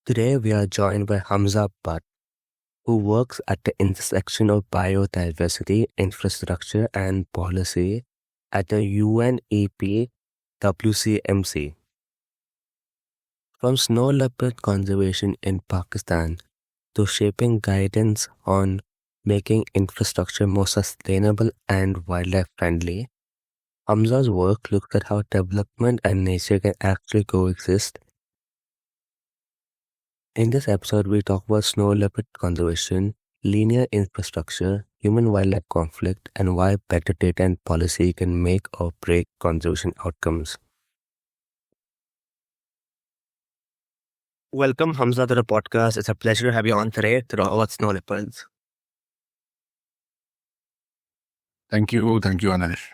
Today we are joined by Hamza Butt, who works at the intersection of biodiversity, infrastructure, and policy at the UNEP-WCMC. From snow leopard conservation in Pakistan to shaping guidance on making infrastructure more sustainable and wildlife friendly, Hamza's work looks at how development and nature can actually coexist. In this episode, we talk about snow leopard conservation, linear infrastructure, human-wildlife conflict, and why better data and policy can make or break conservation outcomes. Welcome, Hamza, to the podcast. It's a pleasure to have you on today to talk about snow leopards. Thank you, Anish.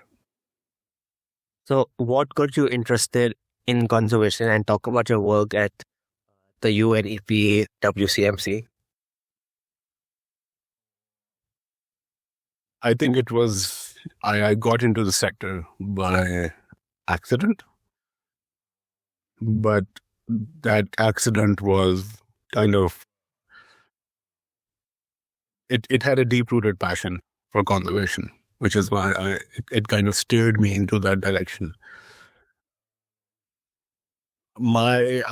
So, what got you interested in conservation and talk about your work at the UNEP-WCMC? I think it was, I got into the sector by accident, but that accident was kind of, it had a deep-rooted passion for conservation, which is why it kind of steered me into that direction. I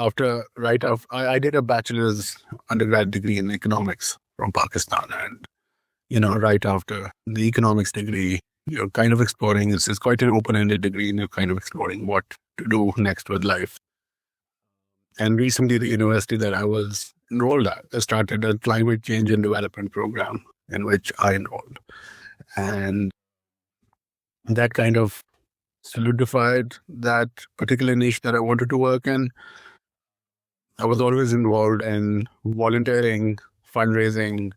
did a bachelor's undergrad degree in economics from Pakistan, and right after the economics degree, you're kind of exploring, it's quite an open-ended degree, and you're kind of exploring what to do next with life. And recently, the university that I was enrolled at started a climate change and development program in which I enrolled. And that kind of solidified that particular niche that I wanted to work in. I was always involved in volunteering, fundraising,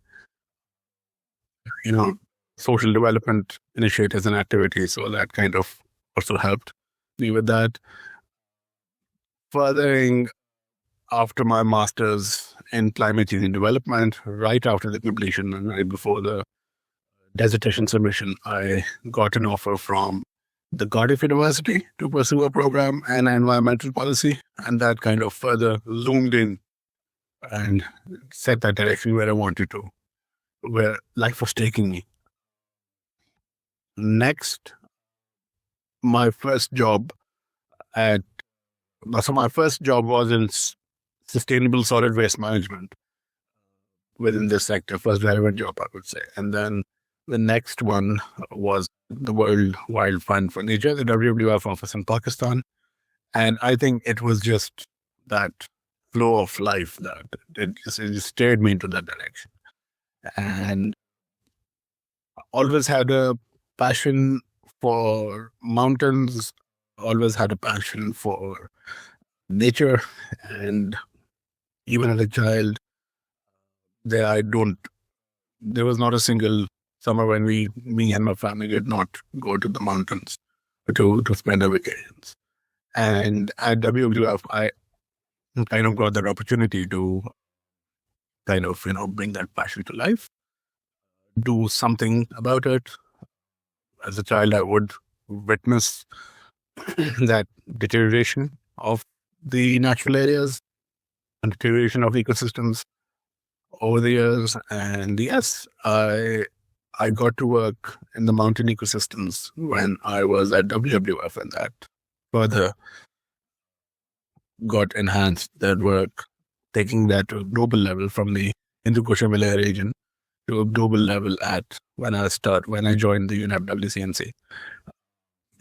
social development initiatives and activities. So that kind of also helped me with that. Furthering, after my master's in climate change and development, right after the completion and right before the dissertation submission, I got an offer from the Cardiff University to pursue a program in environmental policy. And that kind of further zoomed in and set that direction where I wanted to, where life was taking me. Next, my first job was in sustainable solid waste management within this sector, first relevant job, I would say. And then the next one was the World Wild Fund for Nature, the WWF office in Pakistan. And I think it was just that flow of life that it just steered me into that direction. And I always had a passion for mountains, always had a passion for nature. And even as a child, there was not a single summer when me and my family did not go to the mountains to spend our vacations. And at WWF, I kind of got that opportunity to kind of, bring that passion to life, do something about it. As a child, I would witness that deterioration of the natural areas and deterioration of ecosystems over the years. And yes, I got to work in the mountain ecosystems when I was at WWF, and that further got enhanced, that work, taking that to a global level from the Hindu Kush Himalaya region to a global level when I joined the UNEP-WCMC,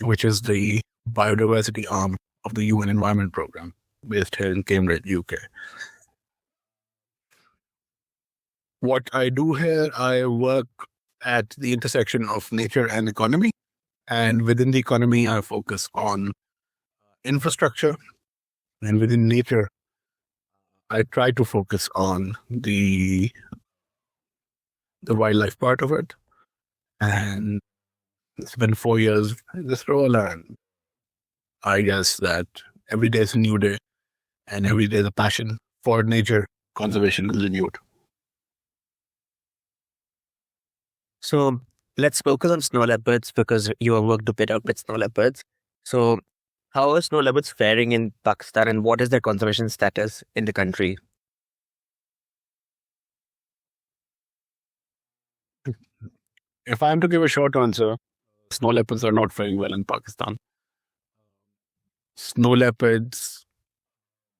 which is the biodiversity arm of the UN Environment Program based here in Cambridge, UK. What I do here, I work at the intersection of nature and economy. And within the economy, I focus on infrastructure. And within nature, I try to focus on the wildlife part of it. And it's been 4 years in this role, and I guess that every day is a new day, and every day the passion for nature conservation is renewed. So let's focus on snow leopards because you have worked a bit out with snow leopards. So how are snow leopards faring in Pakistan, and what is their conservation status in the country? if I am to give a short answer, snow leopards are not faring well in Pakistan. Snow leopards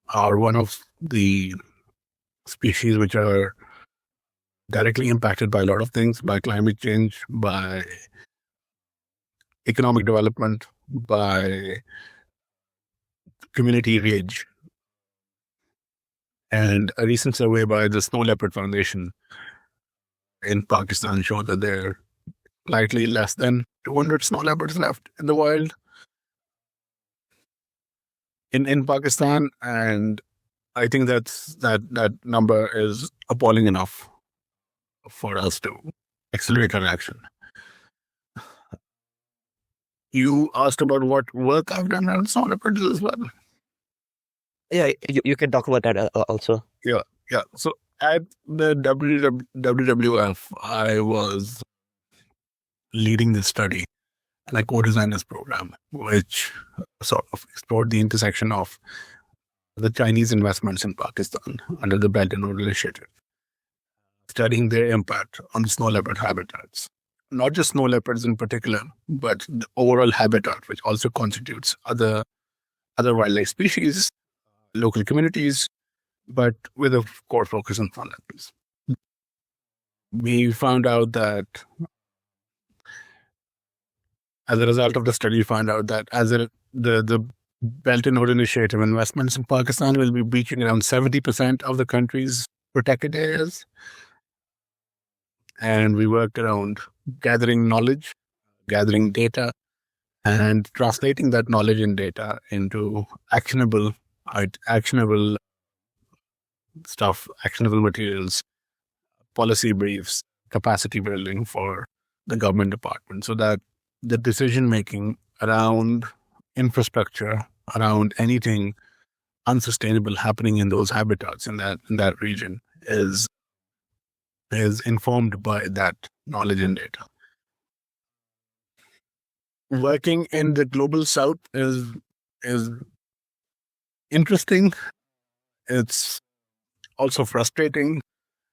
are one of the species which are directly impacted by a lot of things, by climate change, by economic development, by community rage. And a recent survey by the Snow Leopard Foundation in Pakistan showed that there are likely less than 200 snow leopards left in the wild in Pakistan. And I think that number is appalling enough for us to accelerate our action. You asked about what work I've done on snow leopards as well. Yeah, you can talk about that also. Yeah. So at the WWF, I was leading this study and I co-designed this program, which sort of explored the intersection of the Chinese investments in Pakistan under the Belt and Road Initiative, studying their impact on the snow leopard habitats. Not just snow leopards in particular, but the overall habitat, which also constitutes other wildlife species, local communities, but with a core focus on snow leopards. We found out that as a result of the study, we found out that the Belt and Road Initiative investments in Pakistan will be reaching around 70% of the country's protected areas. And we worked around gathering knowledge, gathering data, and translating that knowledge and data into actionable stuff, actionable materials, policy briefs, capacity building for the government department, so that the decision making around infrastructure, around anything unsustainable happening in those habitats in that region is informed by that knowledge and data. Working in the global south is interesting. It's also frustrating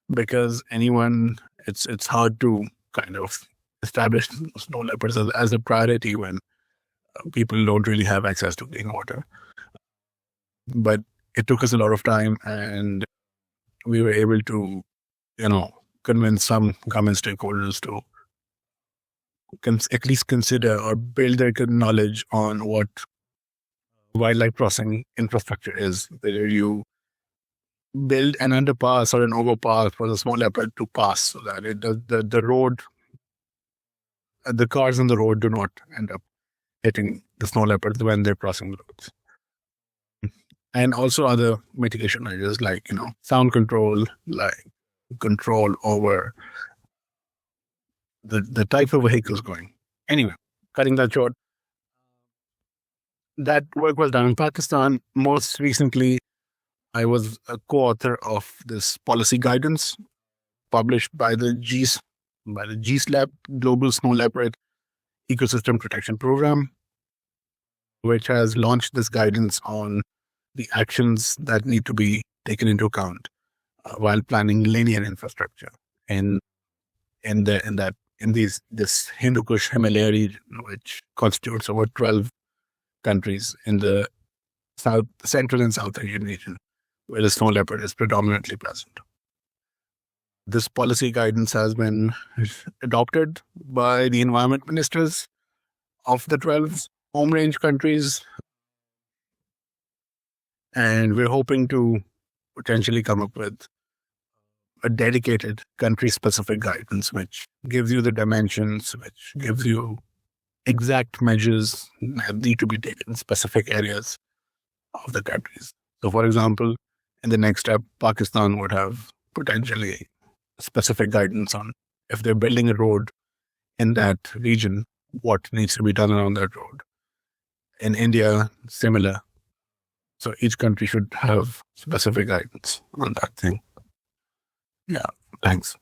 because it's hard to kind of establish snow leopards as a priority when people don't really have access to clean water. But it took us a lot of time, and we were able to, convince some government stakeholders to at least consider or build their knowledge on what wildlife crossing infrastructure is. Whether you build an underpass or an overpass for the small leopard to pass, so that the road, the cars on the road do not end up hitting the snow leopards when they're crossing the roads. And also other mitigation measures like, sound control, like control over the type of vehicles going. Anyway, cutting that short, that work was done in Pakistan. Most recently, I was a co-author of this policy guidance published by the GSLAP, Global Snow Leopard Ecosystem Protection Program, which has launched this guidance on the actions that need to be taken into account while planning linear infrastructure in this Hindu Kush Himalaya region, which constitutes over 12 countries in the Central and South Asian region, where the snow leopard is predominantly present. This policy guidance has been adopted by the environment ministers of the 12 home range countries, and we're hoping to potentially come up with a dedicated country-specific guidance, which gives you the dimensions, which gives you exact measures that need to be taken in specific areas of the countries. So, for example, in the next step, Pakistan would have potentially specific guidance on if they're building a road in that region, what needs to be done around that road. In India, similar. So each country should have specific guidance on that thing. Yeah, thanks.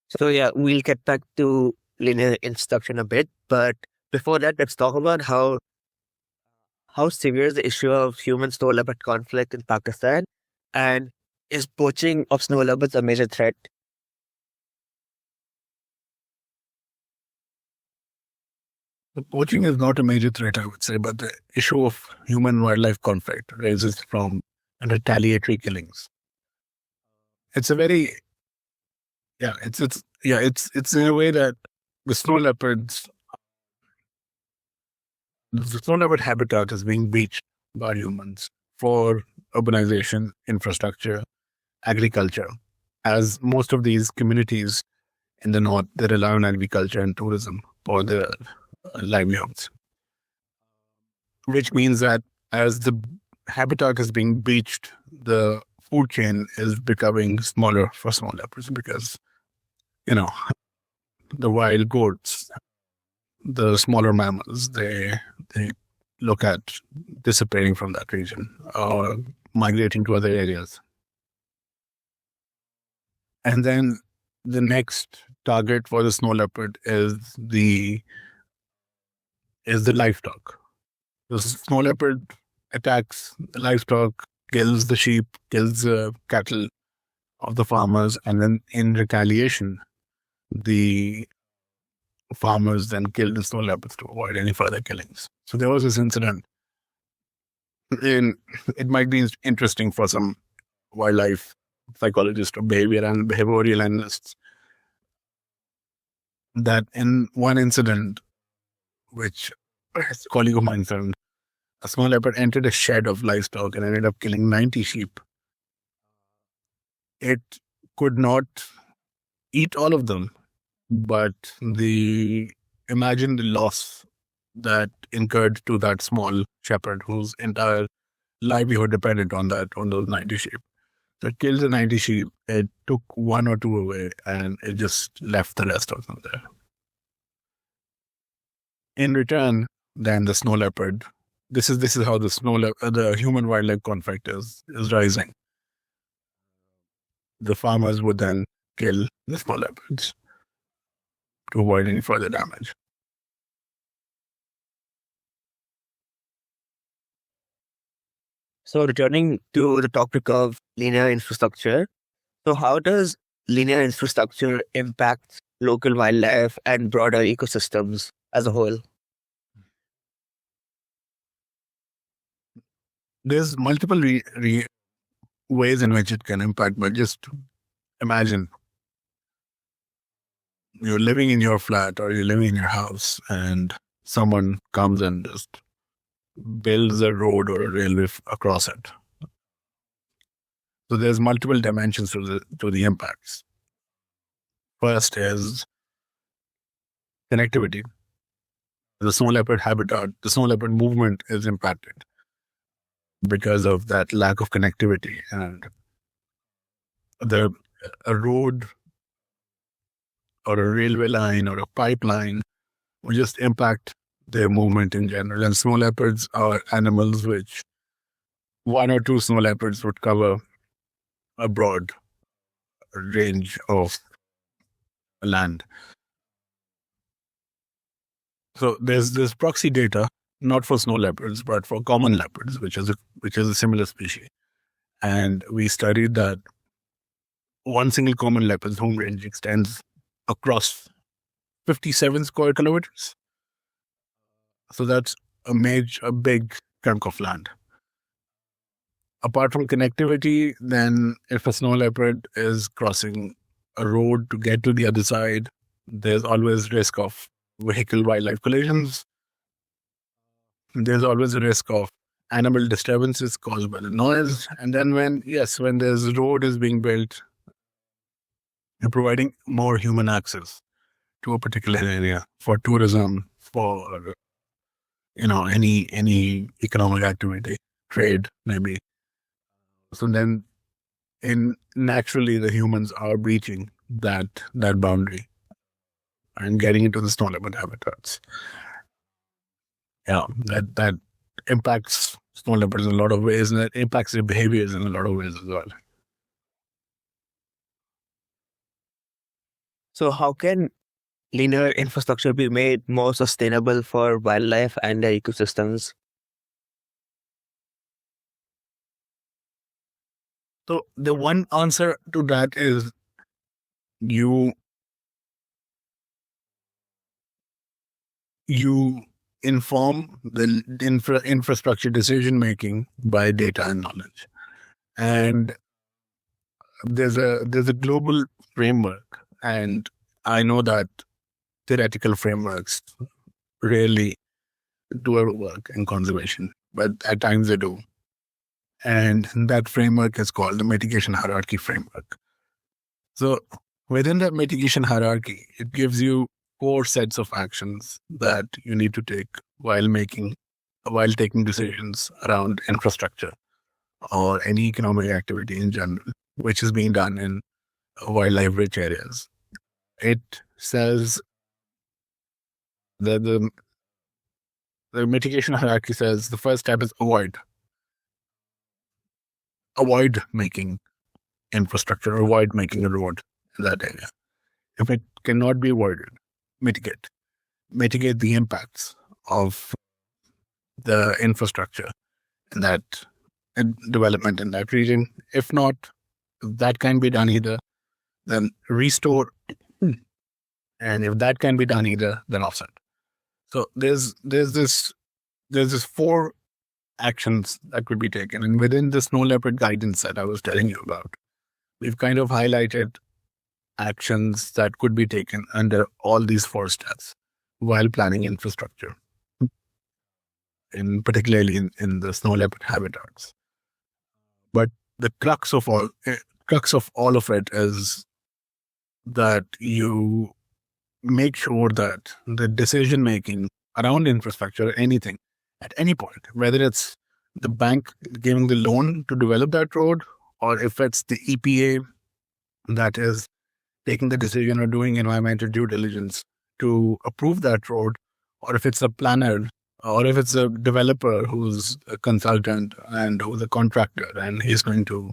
So yeah, we'll get back to linear instruction a bit, but before that, let's talk about how severe is the issue of human snow leopard conflict in Pakistan, and is poaching of snow leopards a major threat? The poaching is not a major threat, I would say, but the issue of human-wildlife conflict raises from retaliatory killings. It's a very it's in a way that the snow leopards, the snow leopard habitat is being breached by humans for urbanization, infrastructure, agriculture, as most of these communities in the north, they rely on agriculture and tourism for their livelihoods, which means that as the habitat is being breached, the food chain is becoming smaller for small leopards because, you know, the wild goats, the smaller mammals, they look at disappearing from that region or migrating to other areas. And then the next target for the snow leopard is the livestock. The snow leopard attacks the livestock, kills the sheep, kills the cattle of the farmers, and then in retaliation, the farmers then kill the snow leopards to avoid any further killings. So there was this incident, and it might be interesting for some wildlife psychologists or behavior and behavioral analysts, that in one incident, which a colleague of mine found, a small leopard entered a shed of livestock and ended up killing 90 sheep. It could not eat all of them, but imagine the loss that incurred to that small shepherd whose entire livelihood depended on those 90 sheep. So it killed the 90 sheep, it took one or two away, and it just left the rest of them there. In return, then the snow leopard, this is how the human wildlife conflict is rising. The farmers would then kill the snow leopards to avoid any further damage. So returning to the topic of linear infrastructure, so how does linear infrastructure impact local wildlife and broader ecosystems as a whole? There's multiple ways in which it can impact, but just imagine you're living in your flat or you're living in your house and someone comes and just builds a road or a railway across it. So there's multiple dimensions to the impacts. First is connectivity. The snow leopard habitat, the snow leopard movement is impacted because of that lack of connectivity, and a road or a railway line or a pipeline will just impact their movement in general. And snow leopards are animals which one or two snow leopards would cover a broad range of land. So there's proxy data, not for snow leopards, but for common leopards, which is a similar species. And we studied that one single common leopard's home range extends across 57 square kilometers. So that's a big chunk of land. Apart from connectivity, then if a snow leopard is crossing a road to get to the other side, there's always risk of vehicle-wildlife collisions. There's always a risk of animal disturbances caused by the noise. And then when there's a road is being built, you're providing more human access to a particular area for tourism, for any economic activity, trade maybe. So then naturally the humans are breaching that boundary and getting into the snow leopard habitats. Yeah, that impacts snow leopards in a lot of ways, and that impacts their behaviors in a lot of ways as well. So how can linear infrastructure be made more sustainable for wildlife and their ecosystems? So the one answer to that is you you inform the infrastructure decision making by data and knowledge. And there's a global framework, and I know that theoretical frameworks rarely do a work in conservation, but at times they do. And that framework is called the mitigation hierarchy framework. So within that mitigation hierarchy, it gives you 4 sets of actions that you need to take while taking decisions around infrastructure or any economic activity in general, which is being done in wildlife rich areas. It says that the mitigation hierarchy says the first step is avoid making infrastructure, avoid making a road in that area. If it cannot be avoided, mitigate the impacts of the infrastructure and that development in that region. If not, if that can be done either, then restore. And if that can be done either, then offset. So there's this 4 actions that could be taken. And within the snow leopard guidance that I was telling you about, we've kind of highlighted actions that could be taken under all these 4 steps while planning infrastructure, particularly in the snow leopard habitats. But the crux of all of it is that you make sure that the decision making around infrastructure, anything, at any point, whether it's the bank giving the loan to develop that road, or if it's the EPA that is taking the decision or doing environmental due diligence to approve that road, or if it's a planner, or if it's a developer who's a consultant and who's a contractor and he's going to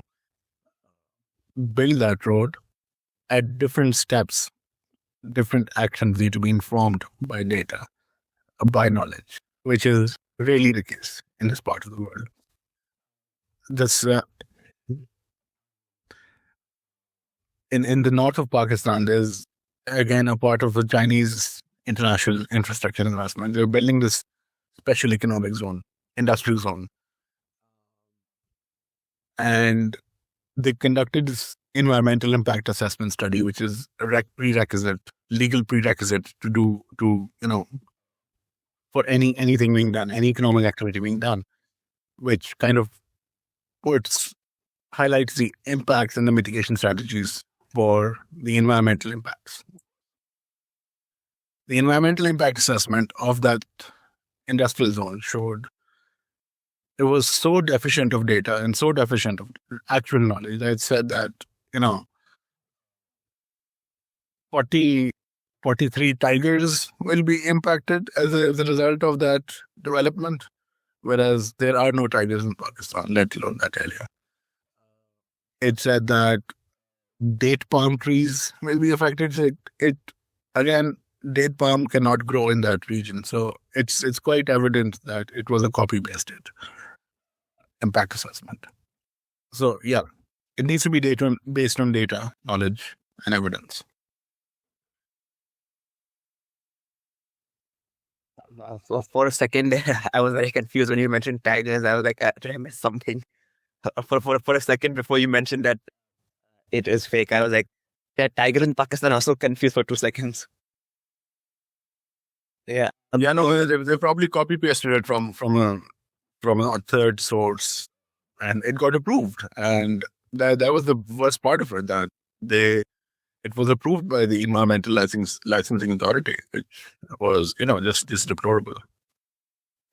build that road, at different steps, different actions need to be informed by data, by knowledge, which is really the case in this part of the world. This in the north of Pakistan, there's again a part of the Chinese international infrastructure investment. They're building this special economic zone, industrial zone, and they conducted this environmental impact assessment study, which is a legal prerequisite to do for anything being done, any economic activity being done, which kind of highlights the impacts and the mitigation strategies for the environmental impacts. The environmental impact assessment of that industrial zone showed it was so deficient of data and so deficient of actual knowledge that it said that 43 tigers will be impacted as a result of that development, whereas there are no tigers in Pakistan, let alone that area. It said that date palm trees will be affected. Again, date palm cannot grow in that region, so it's quite evident that it was a copy-pasted impact assessment. So yeah, it needs to be based on data, knowledge, and evidence. For a second, I was very confused when you mentioned tigers. I was like, did I miss something? For a second before you mentioned that it is fake, I was like, that tiger in Pakistan. I was so confused for 2 seconds. Yeah. Yeah, no, they probably copy pasted it from a third source, and it got approved. And that was the worst part of it, that it was approved by the environmental licensing authority, which was just deplorable.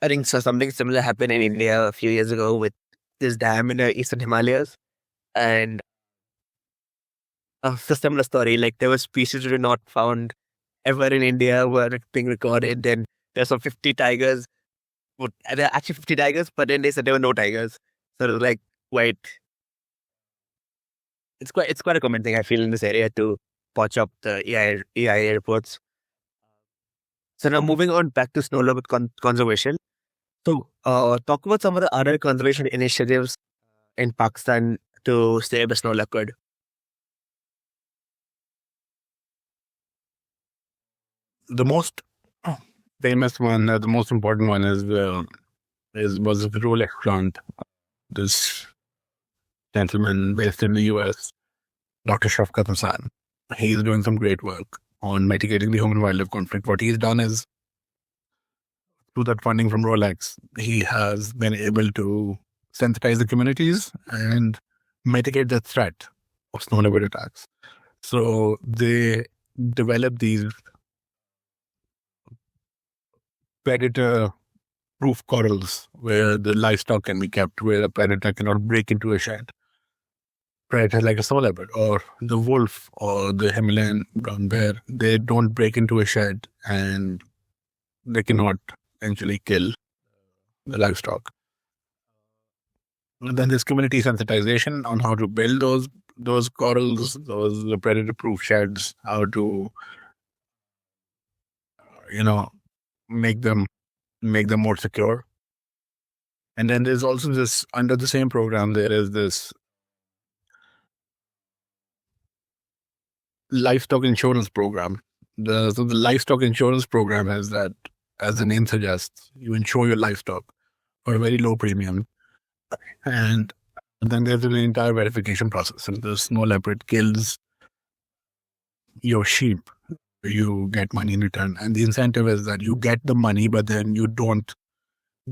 I think so. Something similar happened in India a few years ago with this dam in the eastern Himalayas, and it's a similar story. Like there were species that were not found ever in India were being recorded. Then there's some 50 tigers. There are actually 50 tigers, but then they said there were no tigers. So it was like quite. It's quite a common thing I feel in this area to patch up the EIA reports. So now moving on back to snow leopard conservation. So talk about some of the other conservation initiatives in Pakistan to save the snow leopard. The most famous one, the most important one was the Rolex plant. This gentleman based in the US, Dr. Shafqat Hassan. He's doing some great work on mitigating the human-wildlife conflict. What he's done is, through that funding from Rolex, he has been able to sensitize the communities and mitigate the threat of snow leopard attacks. So they develop these predator-proof corrals where the livestock can be kept, where a predator cannot break into a shed. Predator like a snow leopard or the wolf or the Himalayan brown bear, they don't break into a shed and they cannot actually kill the livestock. And then there's community sensitization on how to build those corrals, those predator-proof sheds, how to make them more secure. And then there's also this, under the same program, there is this livestock insurance program. The livestock insurance program has that, as the name suggests, you insure your livestock for a very low premium. And then there's an entire verification process. And the snow leopard kills your sheep, you get money in return. And the incentive is that you get the money, but then you don't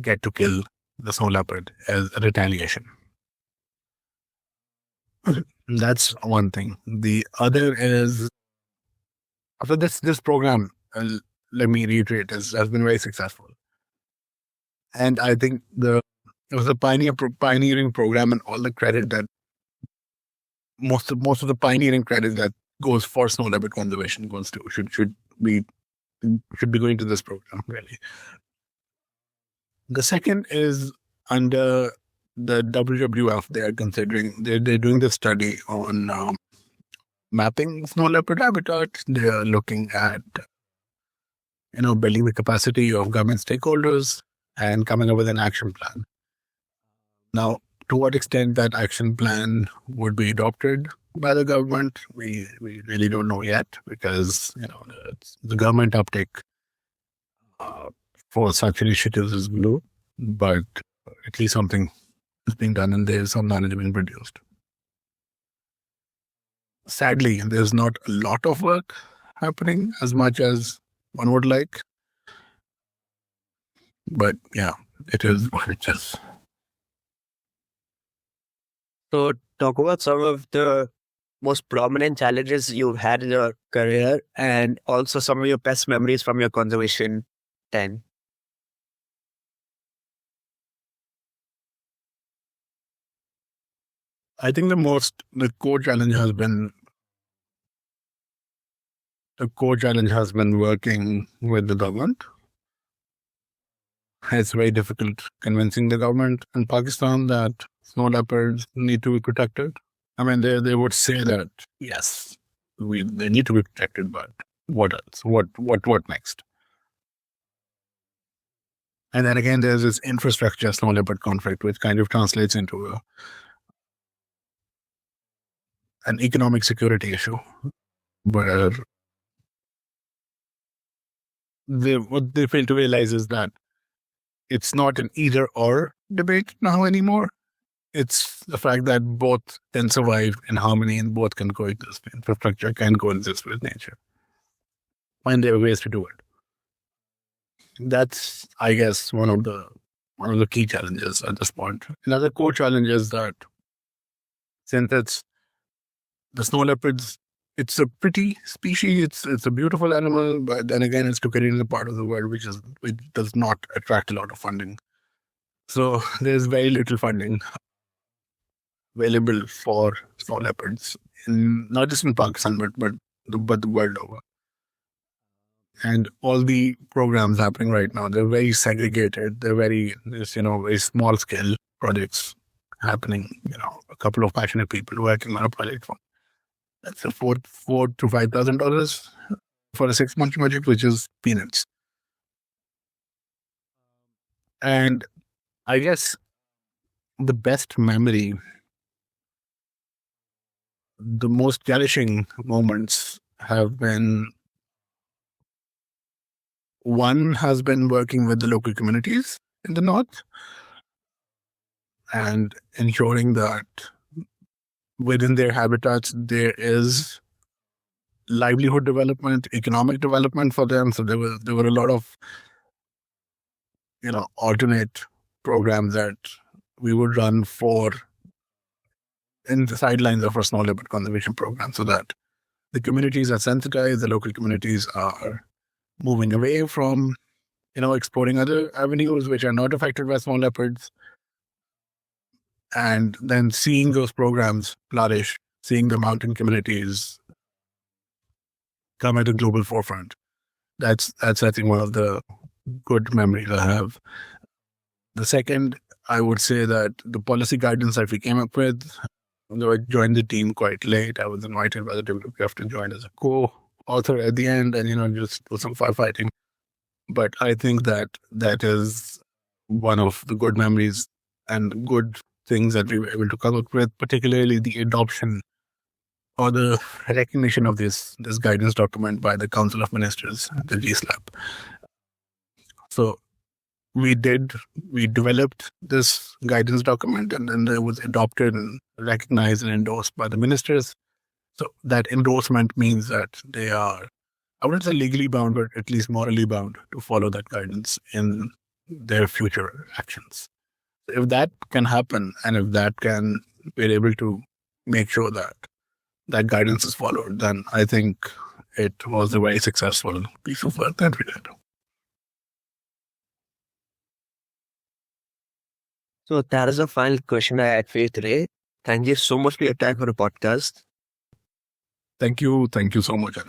get to kill the snow leopard as a retaliation. That's one thing. The other is, so this program, let me reiterate, has been very successful. And I think it was a pioneering program, and all the credit that most of the pioneering credit that goes for snow leopard conservation goes to should be going to this program, really. The second is under the WWF. They are considering, they're doing the study on mapping snow leopard habitat. They are looking at building the capacity of government stakeholders and coming up with an action plan. Now, to what extent that action plan would be adopted by the government, we really don't know yet, because the government uptake for such initiatives is low, but at least something is being done and there's some knowledge being produced. Sadly, there's not a lot of work happening as much as one would like, but yeah, it is what it is. So talk about some of the most prominent challenges you've had in your career, and also some of your best memories from your conservation time. I think the core challenge has been working with the government. It's very difficult convincing the government in Pakistan that snow leopards need to be protected. I mean, they would say that, yes, they need to be protected, but what else? What next? And then again, there's this infrastructure snow leopard conflict, which kind of translates into an economic security issue, where what they fail to realize is that it's not an either-or debate now anymore. It's the fact that both can survive in harmony and both can coexist. Infrastructure can coexist with nature. And there are ways to do it. That's, I guess, one of the key challenges at this point. Another core challenge is that since it's the snow leopards, it's a pretty species, it's a beautiful animal, but then again, it's located in a part of the world which does not attract a lot of funding. So there's very little funding available for snow leopards, not just in Pakistan, but the world over. And all the programs happening right now, they're very segregated. They're very small scale projects happening. A couple of passionate people working on a project for, that's a $4,000 to $5,000 for a 6-month project, which is peanuts. And I guess the best memory, the most cherishing moments have been One has been working with the local communities in the north and ensuring that within their habitats there is livelihood development, economic development for them. So there were a lot of alternate programs that we would run for in the sidelines of our snow leopard conservation program, so that the communities are sensitized, the local communities are moving away from exploring other avenues which are not affected by snow leopards, and then seeing those programs flourish, seeing the mountain communities come at the global forefront. That's I think one of the good memories I have. The second, I would say that the policy guidance that we came up with, though I joined the team quite late, I was invited by the WWF to join as a co-author at the end and just do some firefighting. But I think that is one of the good memories and good things that we were able to come up with, particularly the adoption or the recognition of this guidance document by the Council of Ministers, the GSLAP. So we developed this guidance document, and then it was adopted and recognized and endorsed by the ministers. So that endorsement means that they are, I wouldn't say legally bound, but at least morally bound to follow that guidance in their future actions. If that can happen, and if we're able to make sure that that guidance is followed, then I think it was a very successful piece of work that we did. So that is the final question I had for you today. Thank you so much for your time for the podcast. Thank you so much.